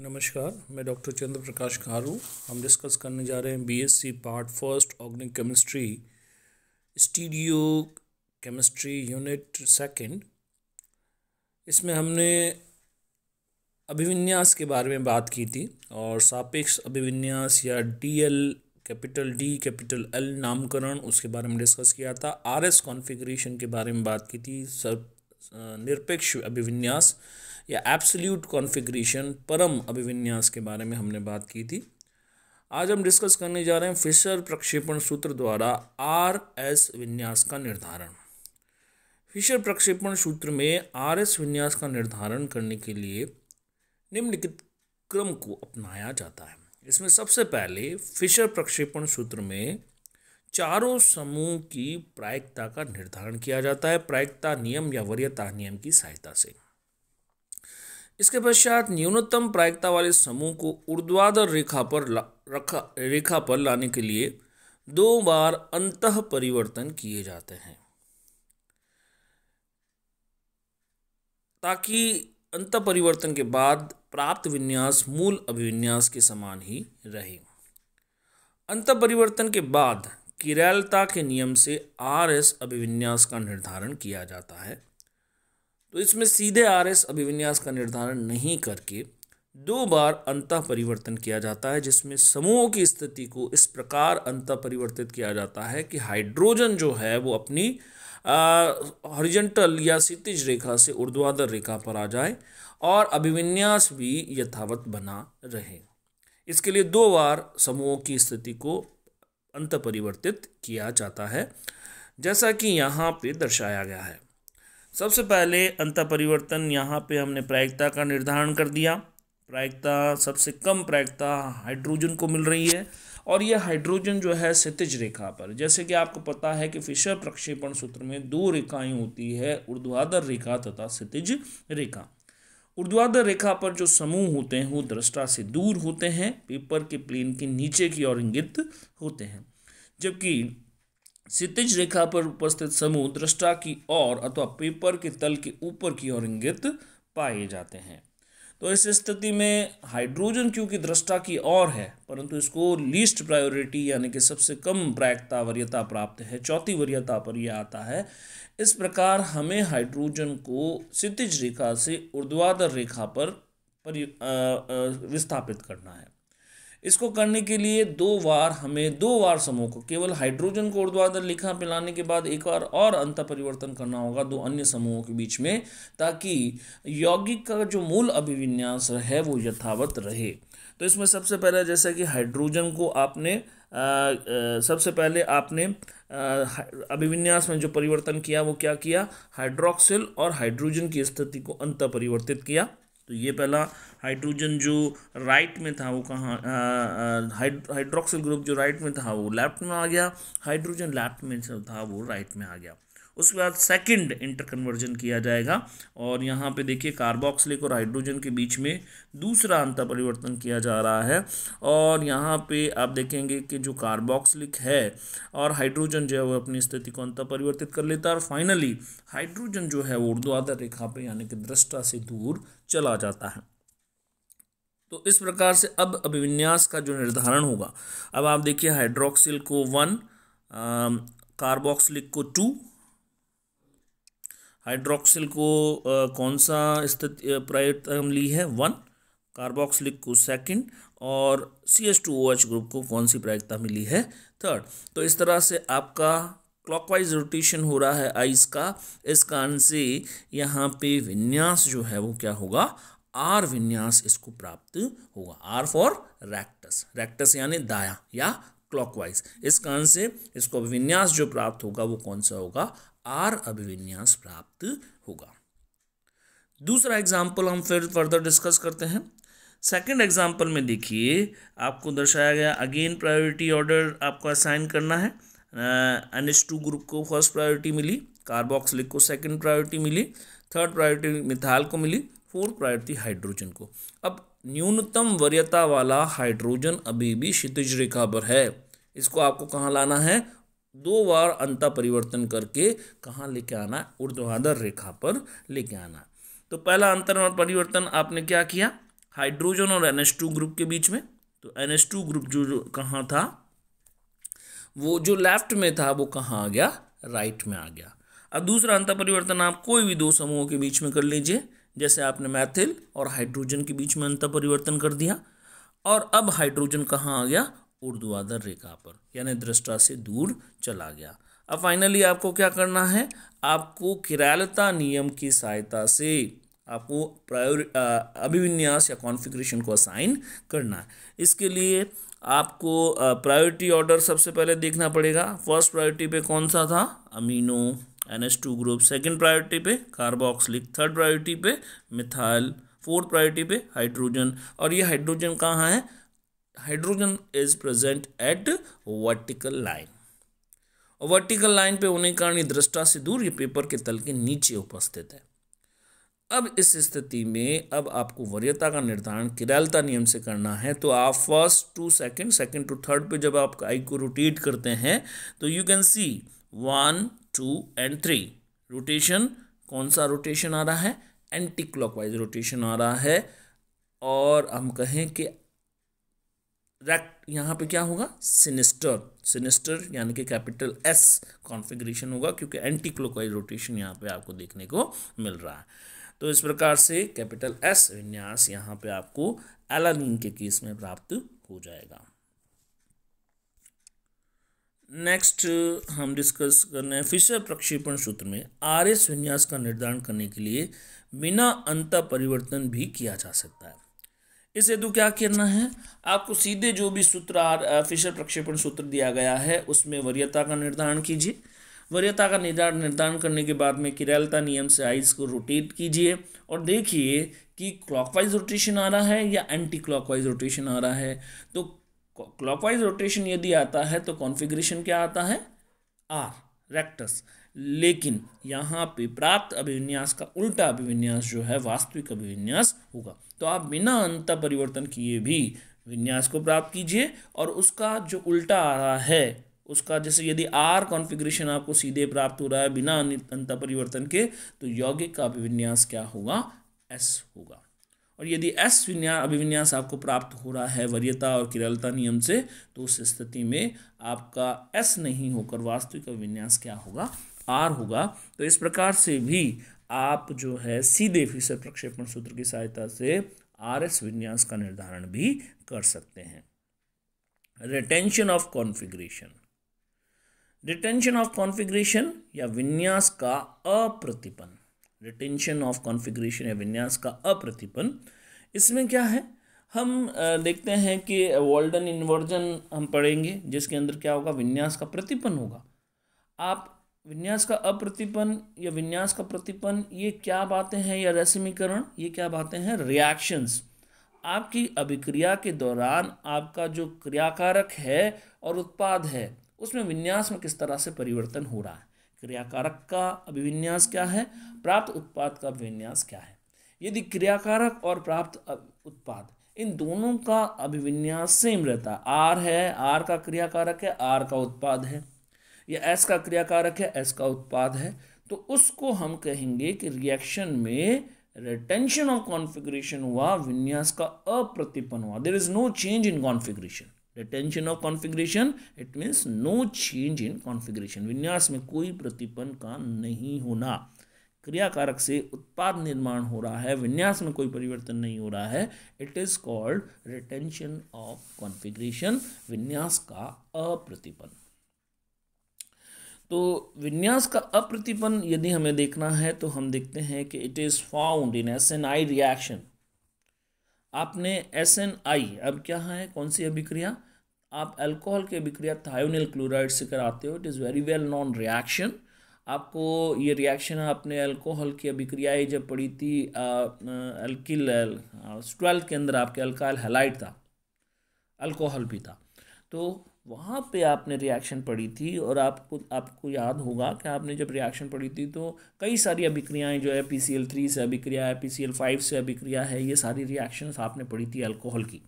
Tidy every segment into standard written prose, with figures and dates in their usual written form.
नमस्कार, मैं डॉक्टर चंद्र प्रकाश खारू। हम डिस्कस करने जा रहे हैं BSc part first organic chemistry stereo chemistry unit second. इसमें हमने अभिविन्यास के बारे में बात की थी और सापेक्ष अभिविन्यास या DL capital D capital L नामकरण उसके बारे में डिस्कस किया था। आरएस कॉन्फ़िगरेशन के बारे में बात की थी। निरपेक्ष अभिविन्यास या एब्सोल्यूट कॉन्फ़िगरेशन परम अभिविन्यास के बारे में हमने बात की थी। आज हम डिस्कस करने जा रहे हैं फिशर प्रक्षेपण सूत्र द्वारा आर एस विन्यास का निर्धारण। फिशर प्रक्षेपण सूत्र में आर एस विन्यास का निर्धारण करने के लिए निम्नलिखित क्रम को अपनाया जाता है। इसमें सबसे पहले फिशर प्रक्षेपण सूत्र में चारों समूह की प्रायिकता का निर्धारण किया जाता है प्रायिकता नियम या वरीयता नियम की सहायता से। इसके पश्चात न्यूनतम प्रायिकता वाले समूह को ऊर्ध्वाधर रेखा पर लाने के लिए 2 बार अंतः परिवर्तन किए जाते हैं ताकि अंतः परिवर्तन के बाद प्राप्त विन्यास मूल अभिविन्यास के समान ही रहे। अंतः परिवर्तन के बाद किरैलता के नियम से आर एस अभिविन्यास का निर्धारण किया जाता है। तो इसमें सीधे आर एस अभिविन्यास का निर्धारण नहीं करके 2 बार अंतः परिवर्तन किया जाता है, जिसमें समूहों की स्थिति को इस प्रकार अंतः परिवर्तित किया जाता है कि हाइड्रोजन जो है वो अपनी हॉरिजॉन्टल या क्षैतिज रेखा से ऊर्ध्वाधर रेखा पर आ जाए और अभिविन्यास भी यथावत बना रहे। इसके लिए 2 बार समूहों की स्थिति को अंतः परिवर्तित किया जाता है, जैसा कि यहाँ पे दर्शाया गया है। सबसे पहले अंतः परिवर्तन यहाँ पे हमने प्रायिकता का निर्धारण कर दिया। प्रायिकता सबसे कम प्रायिकता हाइड्रोजन को मिल रही है और यह हाइड्रोजन जो है क्षैतिज रेखा पर, जैसे कि आपको पता है कि फिशर प्रक्षेपण सूत्र में 2 रेखाएं होती है, ऊर्ध्वाधर रेखा तथा क्षैतिज रेखा। ऊर्ध्वाधर रेखा पर जो समूह होते हैं वो दृष्टा से दूर होते हैं, पेपर के प्लेन के नीचे की ओर इंगित होते हैं, जबकि क्षैतिज रेखा पर उपस्थित समूह दृष्टा की ओर अथवा पेपर के तल के ऊपर की ओर इंगित पाए जाते हैं। तो इस स्थिति में हाइड्रोजन क्योंकि दृष्टा की ओर है, परंतु इसको लीस्ट प्रायोरिटी यानी कि सबसे कम प्रायिकता वरीयता प्राप्त है, चौथी वरीयता पर यह आता है। इस प्रकार हमें हाइड्रोजन को क्षैतिज रेखा से ऊर्ध्वाधर रेखा पर विस्थापित करना है। इसको करने के लिए 2 बार समूह को, केवल हाइड्रोजन को ऊर्ध्वाधर रेखा पे लाने के बाद एक बार और अंतः परिवर्तन करना होगा 2 अन्य समूहों के बीच में, ताकि यौगिक का जो मूल अभिविन्यास है वो यथावत रहे। तो इसमें सबसे पहले जैसे कि हाइड्रोजन को आपने सबसे पहले आपने अभिविन्यास में जो परिवर्तन किया वो क्या किया, हाइड्रोक्सिल और हाइड्रोजन की स्थिति को अंतः परिवर्तित किया। तो ये पहला हाइड्रोजन जो राइट में था वो कहाँ, हाइड्रोक्सिल ग्रुप जो राइट में था वो लेफ्ट में आ गया, हाइड्रोजन लेफ्ट में था वो राइट में आ गया। उसके बाद सेकंड इंटरकन्वर्जन किया जाएगा और यहाँ पे देखिए कार्बोक्सिलिक और हाइड्रोजन के बीच में दूसरा अंतर परिवर्तन किया जा रहा है और यहाँ पे आप देखेंगे कि जो कार्बोक्सिलिक है और हाइड्रोजन जो है वो अपनी स्थिति को अंतर परिवर्तित कर लेता है और फाइनली हाइड्रोजन जो है वो ऊर्ध्वाधर रेखा पे यानी कि दृष्टा से दूर चला जाता है। तो इस प्रकार से अब अभिविन्यास का जो निर्धारण होगा, अब आप देखिए हाइड्रोक्सिल को 1, कार्बोक्सिलिक को 2, हाइड्रोक्सिल को कौन सा स्थिति प्रायिकता ली है 1, कार्बोक्सिलिक को 2 और CH2OH ग्रुप को कौन सी प्रायिकता मिली है 3rd। तो इस तरह से आपका क्लॉकवाइज रोटेशन हो रहा है आइस का, इस कारण से यहाँ पे विन्यास जो है वो क्या होगा, आर विन्यास इसको प्राप्त होगा। आर फॉर रेक्टस, रेक्टस यानी दायां या क्लॉकवाइज, इस कारण से इसको अभिविन्यास जो प्राप्त होगा वो कौन सा होगा, आर अभिविन्यास प्राप्त होगा। दूसरा एग्जाम्पल हम फिर फर्दर डिस्कस करते हैं। सेकंड एग्जाम्पल में देखिए आपको दर्शाया गया, अगेन प्रायोरिटी ऑर्डर आपको असाइन करना है। NH2 ग्रुप को फर्स्ट प्रायोरिटी मिली, कार्बोक्सिलिक को सेकंड प्रायोरिटी मिली, 3rd प्रायोरिटी मिथाइल को मिली, 4th प्रायोरिटी हाइड्रोजन को। अब न्यूनतम वरीयता वाला हाइड्रोजन अभी भी क्षैतिज रेखा पर है, इसको आपको कहाँ लाना है, 2 बार अंतः परिवर्तन करके कहाँ लेके आना है, ऊर्ध्वाधर रेखा पर लेके आना है। तो पहला अंतर परिवर्तन आपने क्या किया, हाइड्रोजन और NH2 ग्रुप के बीच में। तो NH2 ग्रुप जो कहाँ था, वो जो लेफ्ट में था वो कहाँ आ गया, राइट में आ गया। अब दूसरा अंतर परिवर्तन आप कोई भी दो समूहों के बीच में कर लीजिए, जैसे आपने मैथिल और हाइड्रोजन के बीच में अंतर परिवर्तन कर दिया, और अब हाइड्रोजन कहाँ आ गया, ऊर्ध्वाधर रेखा पर, यानी दृष्टा से दूर चला गया। अब फाइनली आपको क्या करना है, आपको किरालता नियम की सहायता से आपको अभिविन्यास या कॉन्फ़िगरेशन को असाइन करना है। इसके लिए आपको प्रायोरिटी ऑर्डर सबसे पहले देखना पड़ेगा। फर्स्ट प्रायोरिटी पे कौन सा था, amino NH2 group, second priority पे कार्बोक्सिलिक, थर्ड प्रायोरिटी पे मिथाइल, फोर्थ प्रायोरिटी पे हाइड्रोजन। और ये हाइड्रोजन कहाँ है, hydrogen is present at vertical line, और वर्टिकल लाइन पे होने के कारण ये दृष्टा से दूर, ये पेपर के तल के नीचे उपस्थित है। अब इस स्थिति में अब आपको वरीयता का निर्धारण किरालता नियम से करना है। तो आप first to second, second to third पे जब आप आई को रोटेट करते हैं तो you can see 1 2 and 3 rotation. कौन सा रोटेशन आ रहा है, एंटी क्लॉकवाइज रोटेशन आ रहा है। और हम कहें कि रेक्ट यहाँ पे क्या होगा, सिनिस्टर, सिनिस्टर यानी कि कैपिटल S कॉन्फ़िगरेशन होगा, क्योंकि एंटी क्लॉकवाइज रोटेशन यहाँ पे आपको देखने को मिल रहा है। तो इस प्रकार से कैपिटल S विन्यास यहाँ पे आपको एलानीन के केस में प्राप्त हो जाएगा। नेक्स्ट हम डिस्कस करना है फिशर प्रक्षेपण सूत्र में RS विन्यास का निर्धारण करने के लिए बिना अंतर परिवर्तन भी किया जा सकता है। इस हेतु क्या करना है, आपको सीधे जो भी सूत्र फिशर प्रक्षेपण सूत्र दिया गया है उसमें वरीयता का निर्धारण कीजिए। वरीयता का निर्धारण करने के बाद में किरालता नियम से आइस को रोटेट कीजिए और देखिए कि क्लॉकवाइज रोटेशन आ रहा है या एंटी क्लॉकवाइज रोटेशन आ रहा है। तो क्लॉकवाइज रोटेशन यदि आता है तो कॉन्फ़िगरेशन क्या आता है, R रेक्टस। लेकिन यहाँ पे प्राप्त अभिविन्यास का उल्टा अभिविन्यास जो है वास्तविक अभिविन्यास होगा। तो आप बिना अंतर परिवर्तन किए भी विन्यास को प्राप्त कीजिए और उसका जो उल्टा आ रहा है उसका, जैसे यदि R कॉन्फ़िगरेशन आपको सीधे प्राप्त हो रहा है बिना अंतर परिवर्तन के, तो यौगिक का अभिविन्यास क्या होगा, S होगा। और यदि S अभिविन्यास आपको प्राप्त हो रहा है वरीयता और किरालता नियम से, तो उस स्थिति में आपका S नहीं होकर वास्तविक अभिविन्यास क्या होगा, R होगा। तो इस प्रकार से भी आप जो है सीधे फिशर प्रक्षेपण सूत्र की सहायता से RS विन्यास का निर्धारण भी कर सकते हैं। Retention of configuration, retention of configuration या विन्यास का अप्रतिपन, रिटेंशन ऑफ कॉन्फ़िगरेशन या विन्यास का अप्रतिपन, इसमें क्या है, हम देखते हैं कि वॉल्डन इन्वर्जन हम पढ़ेंगे जिसके अंदर क्या होगा, विन्यास का प्रतिपन होगा। आप विन्यास का अप्रतिपन या विन्यास का प्रतिपन, ये क्या बातें हैं, या रसमीकरण, ये क्या बातें हैं, रिएक्शंस। आपकी अभिक्रिया के दौरान आपका जो क्रियाकारक है और उत्पाद है उसमें विन्यास में किस तरह से परिवर्तन हो रहा है। क्रियाकारक का अभिविन्यास क्या है, प्राप्त उत्पाद का अभिविन्यास क्या है। यदि क्रियाकारक और प्राप्त उत्पाद इन दोनों का अभिविन्यास सेम रहता है, आर है, आर का क्रियाकारक है, आर का उत्पाद है, या एस का क्रियाकारक है, एस का उत्पाद है, तो उसको हम कहेंगे कि रिएक्शन में रिटेंशन ऑफ कॉन्फ़िगरेशन हुआ, विन्यास का अप्रतिपन हुआ, there is no change in configuration. Retention of configuration it means no change in configuration, विन्यास में कोई प्रतिपन का नहीं होना। क्रियाकारक से उत्पाद निर्माण हो रहा है, विन्यास में कोई परिवर्तन नहीं हो रहा है, it is called retention of configuration, विन्यास का अप्रतिपन। तो विन्यास का अप्रतिपन यदि हमें देखना है तो हम देखते हैं कि it is found in SNI reaction. आपने SNI, अब क्या है, कौन सी अभिक्रिया, आप अल्कोहल की अभिक्रिया थायोनिल क्लोराइड से कराते हो, it is very well non reaction. आपको ये रिएक्शन आपने अल्कोहल की अभिक्रियाएँ जब पढ़ी थी, अल्किल 12th के अंदर आपके अल्काइल हैलाइड था, अल्कोहल भी था, तो वहाँ पे आपने रिएक्शन पढ़ी थी। और आपको याद होगा कि आपने जब रिएक्शन पढ़ी थी तो कई सारी अभिक्रियाएँ जो है PCl3 से अभिक्रिया है, PCl5 से अभिक्रिया है, ये सारी रिएक्शंस आपने पढ़ी थी अल्कोहल की।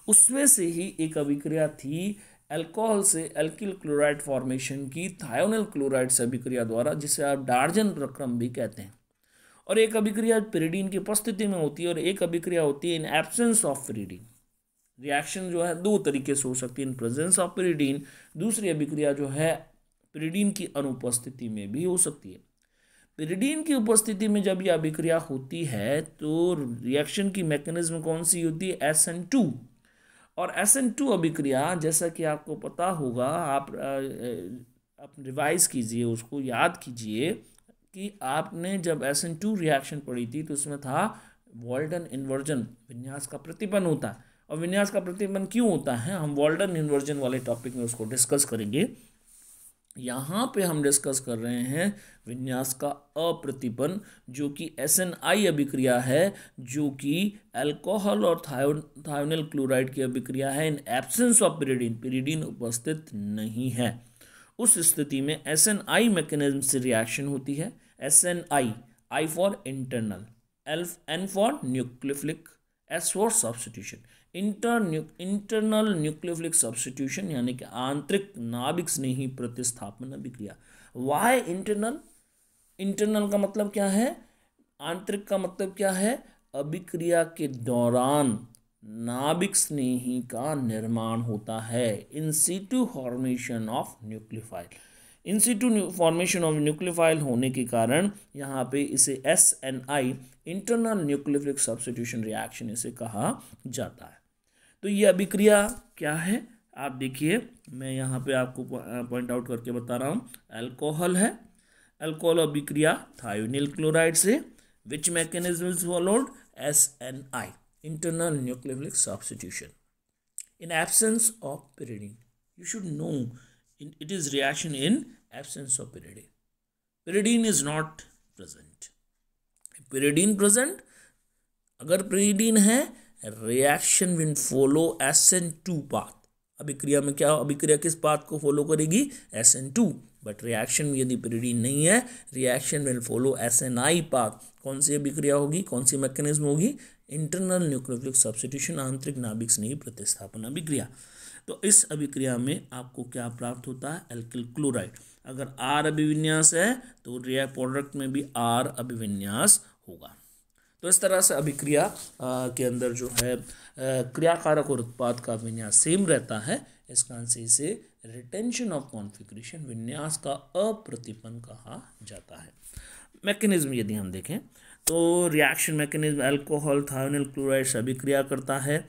उसमें से ही एक अभिक्रिया थी अल्कोहल से एल्किल क्लोराइड फॉर्मेशन की थायोनिल क्लोराइड से अभिक्रिया द्वारा, जिसे आप डार्जन प्रक्रम भी कहते हैं। और एक अभिक्रिया पिरिडीन की उपस्थिति में होती है और एक अभिक्रिया होती है in absence of pyridine. Reaction जो है दो तरीके से हो सकती है, इन प्रेजेंस ऑफ पिरिडीन। दूसरी अभिक्रिया जो है पिरिडीन की अनुपस्थिति में भी हो सकती है। पिरिडीन की उपस्थिति में जब यह अभिक्रिया होती है तो रिएक्शन की मैकेनिज्म कौन सी होती है, SN2। और SN2 अभिक्रिया, जैसा कि आपको पता होगा, आप रिवाइज कीजिए, उसको याद कीजिए कि आपने जब SN2 रिएक्शन पढ़ी थी तो उसमें था वॉल्टन इन्वर्जन, विन्यास का प्रतिबंध होता है। और विन्यास का प्रतिबंध क्यों होता है, हम वॉल्टन इन्वर्जन वाले टॉपिक में उसको डिस्कस करेंगे। यहाँ पे हम डिस्कस कर रहे हैं विन्यास का अप्रतिपन, जो कि SNI अभिक्रिया है, जो कि अल्कोहल और थायोनिल क्लोराइड की अभिक्रिया है in absence of pyridine, pyridine उपस्थित नहीं है। उस स्थिति में SNI मैकेनिज्म से रिएक्शन होती है। SNI, I for internal, N for nucleophilic, S for substitution. Internal nucleophilic substitution यानी कि आंतरिक नाभिक स्नेही प्रतिस्थापन अभिक्रिया। Y internal? इंटरनल का मतलब क्या है, आंतरिक का मतलब क्या है, अभिक्रिया के दौरान नाभिक स्नेही का निर्माण होता है, in situ formation of nucleophile. In situ formation of nucleophile होने के कारण यहाँ पे इसे SNI, internal nucleophilic substitution reaction इसे कहा जाता है। तो ये अभिक्रिया क्या है, आप देखिए, मैं यहाँ पे आपको पॉइंट आउट करके बता रहा हूँ। अल्कोहल है, अल्कोहल अभिक्रिया थायोनिल क्लोराइड से, which mechanism is followed, SNI, internal nucleophilic substitution in absence of pyridine. You should know it is reaction in absence of pyridine. Pyridine is not present. Pyridine present, अगर pyridine है, reaction will follow SN2 path। अभिक्रिया में क्या, अभिक्रिया किस path को follow करेगी, SN2। But reaction में यदि pyridine नहीं है, reaction will follow SNI path. कौन सी अभिक्रिया होगी, कौन सी मैकेनिज्म होगी, इंटरनल न्यूक्लियोफिलिक सब्स्टिट्यूशन, आंतरिक नाभिक स्नेही प्रतिस्थापन अभिक्रिया। तो इस अभिक्रिया में आपको क्या प्राप्त होता है, एल्किल क्लोराइड। अगर R अभिविन्यास है तो प्रोडक्ट में भी R अभिविन्यास होगा। तो इस तरह से अभिक्रिया के अंदर जो है क्रियाकारक और उत्पाद का विन्यास सेम रहता है। इस कारण से इसे रिटेंशन ऑफ कॉन्फिगरेशन, विन्यास का अप्रतिपन कहा जाता है। मैकेनिज्म यदि हम देखें तो reaction mechanism, alcohol thionyl chloride से अभिक्रिया करता है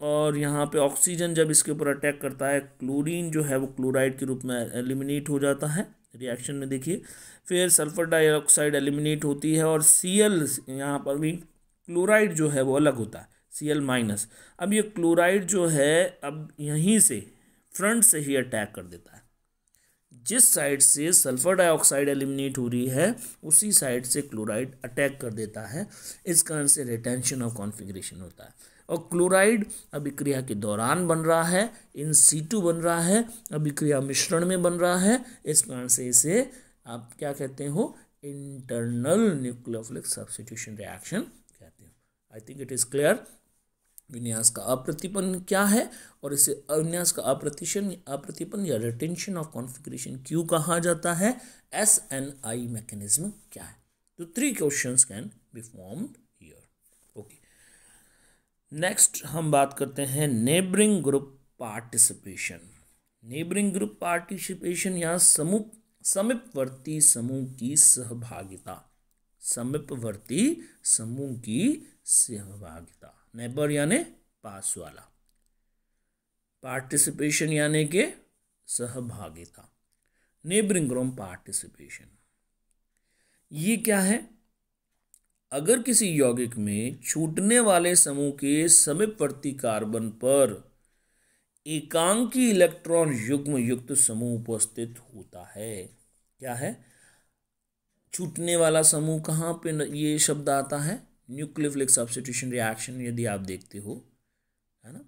और यहाँ पे ऑक्सीजन जब इसके ऊपर अटैक करता है, क्लोरीन जो है वो क्लोराइड के रूप में एलिमिनेट हो जाता है रिएक्शन में, देखिए। फिर सल्फर डाइऑक्साइड एलिमिनेट होती है और Cl, यहाँ पर भी क्लोराइड जो है वो अलग होता है, Cl-। अब ये क्लोराइड जो है अब यहीं से फ्रंट से ही अटैक कर देता है, जिस साइड से सल्फर डाइऑक्साइड एलिमिनेट हो रही है उसी साइड से क्लोराइड अटैक कर देता है। इस कारण से रिटेंशन ऑफ कॉन्फिगरेशन होता है। और क्लोराइड अभिक्रिया के दौरान बन रहा है, इन सीटू बन रहा है, अभिक्रिया मिश्रण में बन रहा है। इस कारण से इसे आप क्या कहते हो, इंटरनल न्यूक्लियोफिलिक सब्स्टिट्यूशन रिएक्शन कहते हो। I think it is clear. विन्यास का अप्रतिपन क्या है और इसे विन्यास का अप्रतिपन या रिटेंशन ऑफ कॉन्फिगरेशन क्यों कहा जाता है, SNI मैकेनिज्म क्या है। तो 3 questions can be formed here. Okay, next हम बात करते हैं neighbouring group participation. Neighbouring group participation या समीपवर्ती समूह की सहभागिता, समीपवर्ती समूह की सहभागिता। नेबर यानी पास वाला, पार्टिसिपेशन यानी के सहभागिता। नेबरिंग ग्रुप पार्टिसिपेशन ये क्या है, अगर किसी यौगिक में छूटने वाले समूह के समीपवर्ती कार्बन पर एकांकी इलेक्ट्रॉन युग्म युक्त समूह उपस्थित होता है। क्या है, छूटने वाला समूह, कहाँ पे ये शब्द आता है, न्यूक्लियोफिलिक सब्स्टिट्यूशन रिएक्शन यदि आप देखते हो, है ना।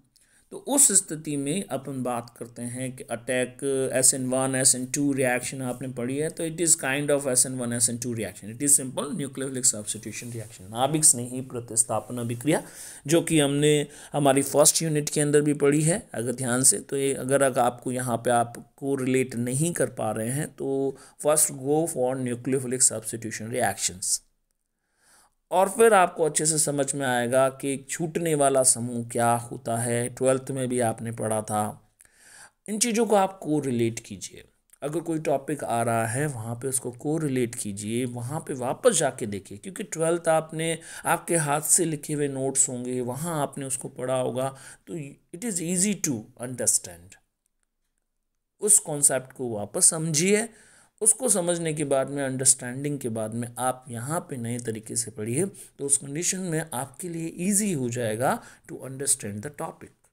तो उस स्थिति में अपन बात करते हैं कि अटैक SN1 SN2 रिएक्शन आपने पढ़ी है, तो it is kind of SN1 SN2 reaction. It is simple nucleophilic substitution reaction, नाभिक स्नेही प्रतिस्थापन अभिक्रिया, जो कि हमने हमारी फर्स्ट यूनिट के अंदर भी पढ़ी है अगर ध्यान से। तो ये अगर आपको यहाँ पे आपको रिलेट नहीं कर पा रहे हैं तो first go for nucleophilic substitution reactions. और फिर आपको अच्छे से समझ में आएगा कि एक छूटने वाला समूह क्या होता है। 12th में भी आपने पढ़ा था। इन चीज़ों को आप को रिलेट कीजिए। अगर कोई टॉपिक आ रहा है वहाँ पे उसको को रिलेट कीजिए, वहाँ पे वापस जाके देखिए, क्योंकि 12th आपने आपके हाथ से लिखे हुए नोट्स होंगे, वहाँ आपने उसको पढ़ा होगा, तो it is easy to understand. उस कॉन्सेप्ट को वापस समझिए। उसको समझने के बाद में, अंडरस्टैंडिंग के बाद में, आप यहाँ पे नए तरीके से पढ़िए, तो उस कंडीशन में आपके लिए इजी हो जाएगा टू अंडरस्टैंड द टॉपिक।